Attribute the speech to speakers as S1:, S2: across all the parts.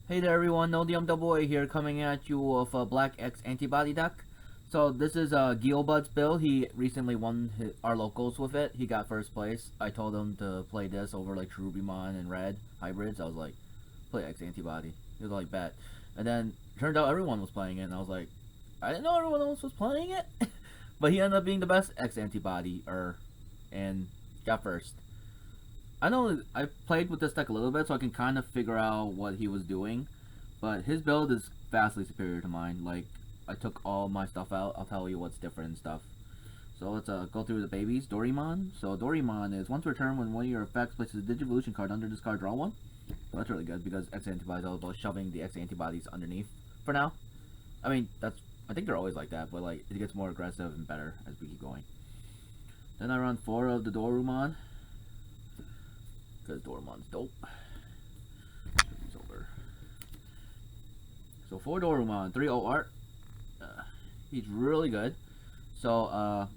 S1: Hey there everyone, NoDMAA here coming at you with a Black X-Antibody deck. So this is Guil build. He recently won our locals with it. He got first place. I told him to play this over like Cherubimon and Red hybrids. I was like, play X-Antibody. He was like, bet. And then turned out everyone was playing it and I was like, I didn't know everyone else was playing it. But he ended up being the best X-Antibody and got first. I know I played with this deck a little bit, so I can kind of figure out what he was doing. But his build is vastly superior to mine. Like, I took all my stuff out. I'll tell you what's different and stuff. So let's go through the babies. Dorimon. So Dorimon is once per turn when one of your effects places a Digivolution card under this card, draw one. So that's really good because X-Antibody is all about shoving the X-Antibodies underneath for now. I mean, I think they're always like that, but like it gets more aggressive and better as we keep going. Then I run 4 of the Dorumon. Because Dorumon's dope. He's over. So 4 Dorumon, 3 O art. He's really good. So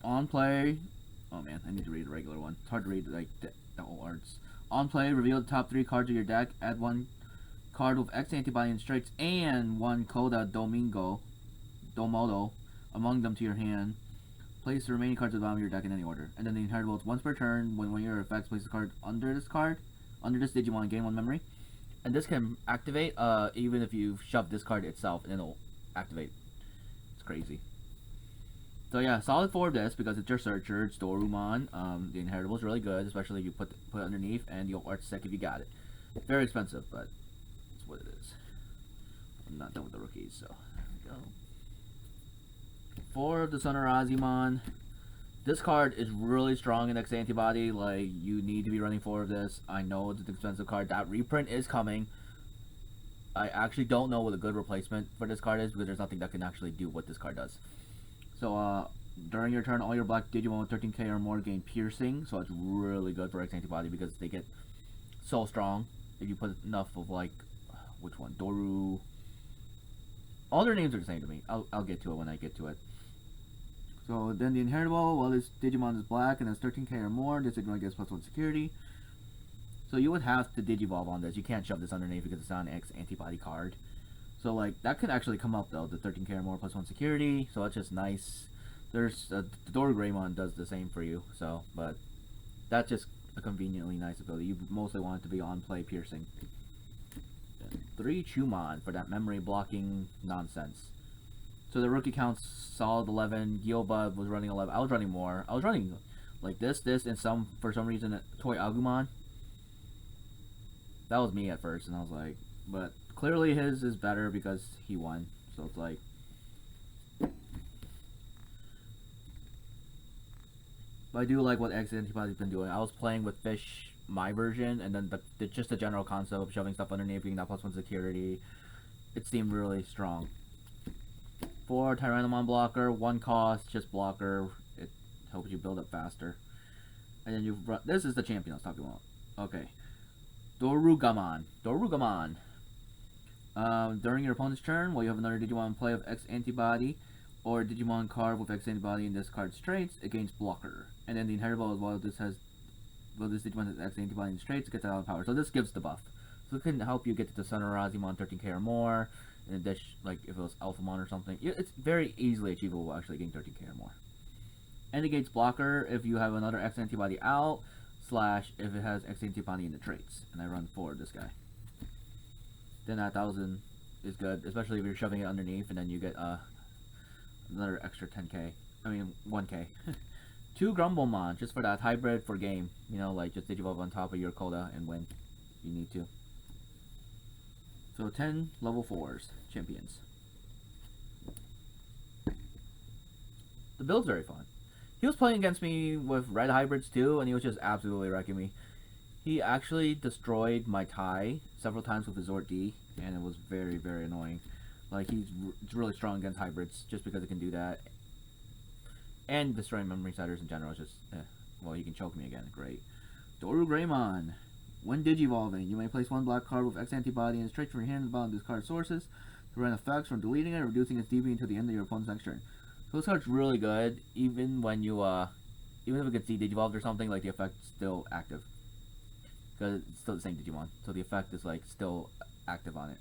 S1: on play. Oh man, I need to read the regular one. It's hard to read like the O arts. On play, reveal the top 3 cards of your deck. Add 1 card with X-Antibody and strikes and 1 Coda Domodo among them to your hand. Place the remaining cards at the bottom of your deck in any order. And then the inheritable is once per turn when one of your effects places a card, under this Digimon, gain 1 memory. And this can activate even if you shove this card itself and it'll activate. It's crazy. So yeah, solid 4 of this because it's your searcher, it's Dorumon. The inheritable is really good, especially if you put it underneath, and the art's sick if you got it. Very expensive, but it's what it is. I'm not done with the rookies, so there we go. 4 of the Sonorazimon. This card is really strong in X-Antibody. Like, you need to be running 4 of this. I know it's an expensive card. That reprint is coming. I actually don't know what a good replacement for this card is because there's nothing that can actually do what this card does. So, during your turn, all your black Digimon with 13k or more gain piercing. So it's really good for X-Antibody because they get so strong. If you put enough of, like, which one? Doru. All their names are the same to me. I'll get to it when I get to it. So then the inheritable, well, this Digimon is black and has 13k or more. This Digimon gets +1 security. So you would have to Digivolve on this. You can't shove this underneath because it's not an X-Antibody card. So like that could actually come up though, the 13k or more +1 security. So that's just nice. There's the Dorugreymon does the same for you. So, but that's just a conveniently nice ability. You mostly want it to be on play piercing. 3 Chumon for that memory blocking nonsense. So the rookie counts solid 11. Guil was running 11. I was running more. I was running like this, and for some reason, Toy Agumon. That was me at first, and I was like, but clearly his is better because he won. So it's like, but I do like what X-Antibody's been doing. I was playing with Fish, my version, and then just the general concept of shoving stuff underneath, being that +1 security. It seemed really strong. 4 Tyrannomon blocker, 1 cost, just blocker. It helps you build up faster. And then you run. This is the champion I was talking about. Okay. Dorugamon. During your opponent's turn, while you have another Digimon in play of X-Antibody, or Digimon card with X-Antibody in this card's traits, it gains blocker. And then the inheritable is while this Digimon has X-Antibody in traits, it gets out of power. So this gives the buff. So it can help you get to the Sonorazimon 13k or more. And then like if it was Alphamon or something, it's very easily achievable actually getting 13k or more. And it gates blocker if you have another X-Antibody out, / if it has X-Antibody in the traits. And I run 4 of this guy. Then that 1000 is good, especially if you're shoving it underneath, and then you get another extra 10k. I mean 1k. 2 Grumblemon just for that hybrid for game. You know, like just Digivolve on top of your Coda and win. You need to. So 10 level 4s, champions. The build's very fun. He was playing against me with red hybrids too, and he was just absolutely wrecking me. He actually destroyed my tie several times with his Zord D, and it was very, very annoying. Like, he's really strong against hybrids just because it can do that. And destroying memory setters in general is just, well, he can choke me again, great. Dorugreymon. When Digivolving, you may place 1 black card with X-Antibody and straight from your hand at the bottom of this card's sources to prevent effects from deleting it or reducing its DP until the end of your opponent's next turn. So this card's really good, even when you, even if it gets Digivolved or something, like the effect's still active. Because it's still the same Digimon, so the effect is like still active on it.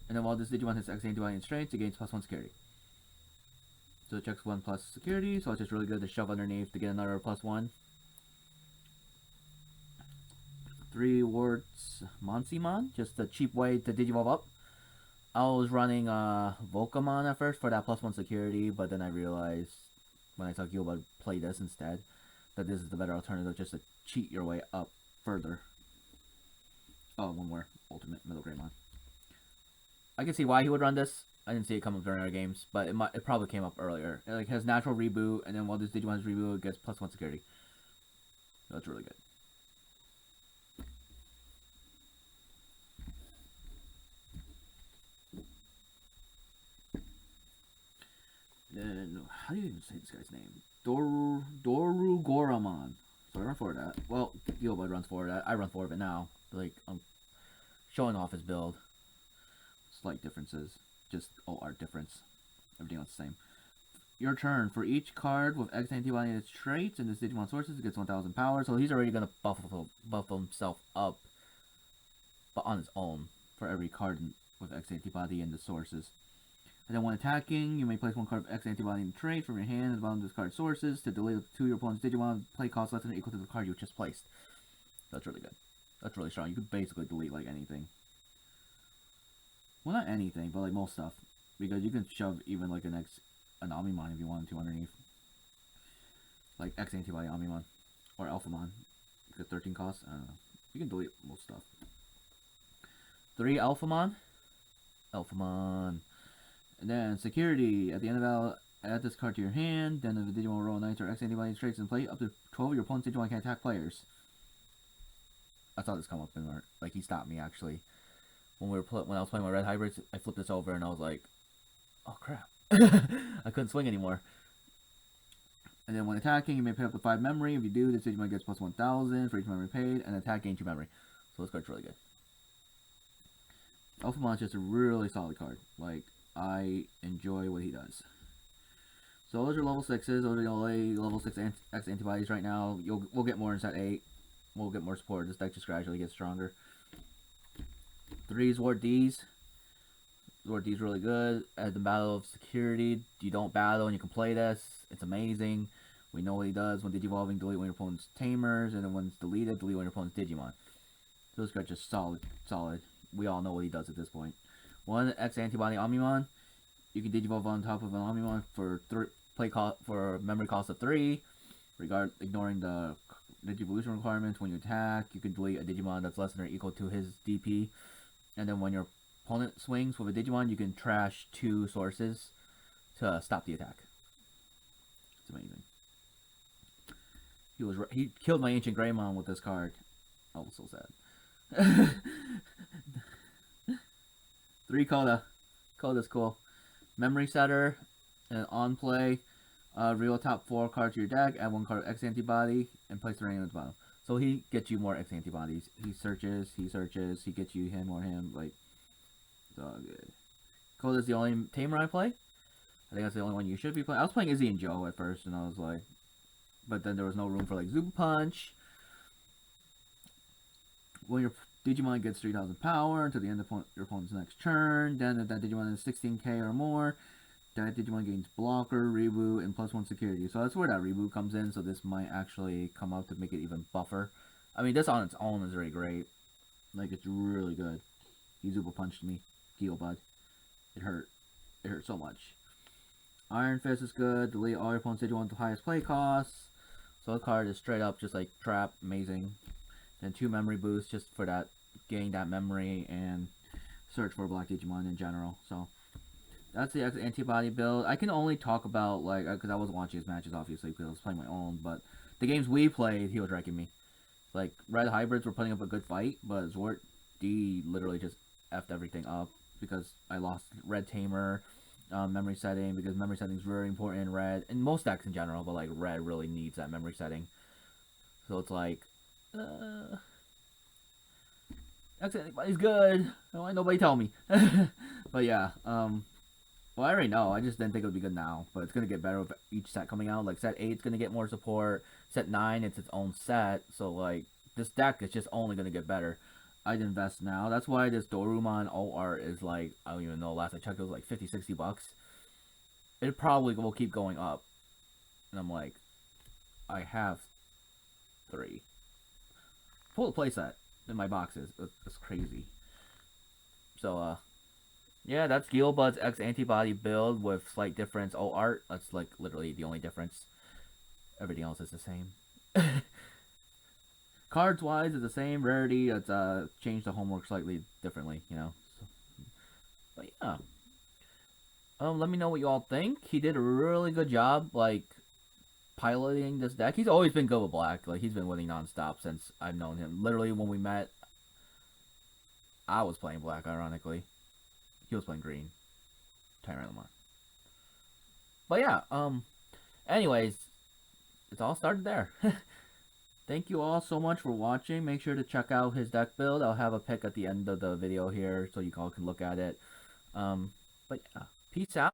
S1: And then while this Digimon hits X-Antibody and Strength, it gains +1 security. So it checks 1 plus security, so it's just really good to shove underneath to get another +1. 3 wards Monsimon, just a cheap way to Digivolve up. I was running Volcamon at first for that +1 security, but then I realized when I saw Guil play this instead, that this is the better alternative just to cheat your way up further. Oh, one more. Ultimate Middle Greymon. I can see why he would run this. I didn't see it come up during our games, but it probably came up earlier. It like has natural reboot, and then while this Digimon's reboot, it gets +1 security. So that's really good. Then, how do you even say this guy's name? Dorugoramon. So I run forward that. Well, Guilbud runs forward that. I run forward it now. Like, I'm showing off his build. Slight differences. Just art difference. Everything else the same. Your turn. For each card with X-Antibody and its traits and this Digimon sources, it gets 1,000 power. So he's already going to buff himself up. But on his own. For every card with X-Antibody and the sources. And then when attacking, you may place 1 card of X-Antibody in the trait from your hand at the bottom of this card's sources to delete up to your opponent's Digimon play cost less than or equal to the card you just placed. That's really good. That's really strong. You could basically delete like anything. Well, not anything, but like most stuff. Because you can shove even like an Omnimon if you wanted to underneath. Like X-Antibody Omnimon. Or Alphamon. Because 13 costs. I don't know. You can delete most stuff. 3 Alphamon. Alphamon. And then security. At the end of battle, add this card to your hand. Then if the Digimon roll Knights or X-Antibody traits in play, up to 12 of your opponent's Digimon can attack players. I saw this come up in art. Like he stopped me actually. When I was playing my red hybrids, I flipped this over and I was like, oh crap. I couldn't swing anymore. And then when attacking, you may pay up to 5 memory. If you do, this Digimon gets +1,000 for each memory paid, and attack gains 2 memory. So this card's really good. Alphamon's just a really solid card. Like, I enjoy what he does. So those are level 6s. Those are the only level 6 X-Antibodies right now. We'll get more in set 8. We'll get more support. This deck just gradually gets stronger. 3 Zord D's. Zord D's really good. At the Battle of Security, you don't battle and you can play this. It's amazing. We know what he does. When Digivolving, delete one of your opponent's Tamers. And then when it's deleted, delete one of your opponent's Digimon. So this card's just solid. We all know what he does at this point. 1 X-Antibody Omnimon. You can Digivolve on top of an Omnimon for for memory cost of 3. Ignoring the Digivolution requirements. When you attack, you can delete a Digimon that's less than or equal to his DP. And then when your opponent swings with a Digimon, you can trash 2 sources to stop the attack. It's amazing. He killed my Ancient Greymon with this card. Oh, it was so sad. 3 Coda. Coda's cool. Memory Setter. And on play. Reveal top 4 cards to your deck. Add 1 card of X-Antibody. And place the rating at the bottom. So he gets you more X-Antibodies. He searches. He gets you him or him. Like, it's all good. Coda's the only Tamer I play. I think that's the only one you should be playing. I was playing Izzy and Joe at first. And I was like... But then there was no room for like Super Punch. When your Digimon gets 3,000 power until the end of your opponent's next turn, then if that Digimon is 16k or more, that Digimon gains blocker, reboot, and +1 security. So that's where that reboot comes in. So this might actually come up to make it even buffer. I mean, this on its own is really great. Like, it's really good. He Super Punched me. Guilbud. It hurt. It hurt so much. Iron Fist is good. Delete all your opponent's Digimon to highest play costs. So the card is straight up just like Trap. Amazing. Then 2 memory boosts just for that, gain that memory and search for Black Digimon in general. So that's the X-Antibody build. I can only talk about, like, because I wasn't watching his matches obviously because I was playing my own, but the games we played, he was wrecking me. Like, Red Hybrids were putting up a good fight, but Zord D literally just effed everything up because I lost Red Tamer, memory setting, because memory setting is very important in Red, and most decks in general, but like Red really needs that memory setting. So it's like, X-Antibody's good. Why nobody tell me? But yeah, well, I already know. I just didn't think it would be good now, but it's gonna get better with each set coming out. Like set 8's gonna get more support. Set 9, it's its own set. So like this deck is just only gonna get better. I'd invest now. That's why this Dorumon alt art is like, I don't even know, last I checked it was like 50, $60. It probably will keep going up. And I'm like, I have 3. Full playset in my boxes. It's crazy. So, yeah, that's Guilbud's X-Antibody build with slight difference alt art. That's like literally the only difference. Everything else is the same. Cards wise, it's the same. Rarity, it's changed the homework slightly differently, you know. So, but yeah. Let me know what you all think. He did a really good job, like piloting this deck. He's always been good with black. Like he's been winning nonstop since I've known him. Literally, when we met, I was playing black. Ironically, he was playing green. Tyrant Lamar. But yeah. Anyways, it's all started there. Thank you all so much for watching. Make sure to check out his deck build. I'll have a pic at the end of the video here so you all can look at it. But yeah, peace out.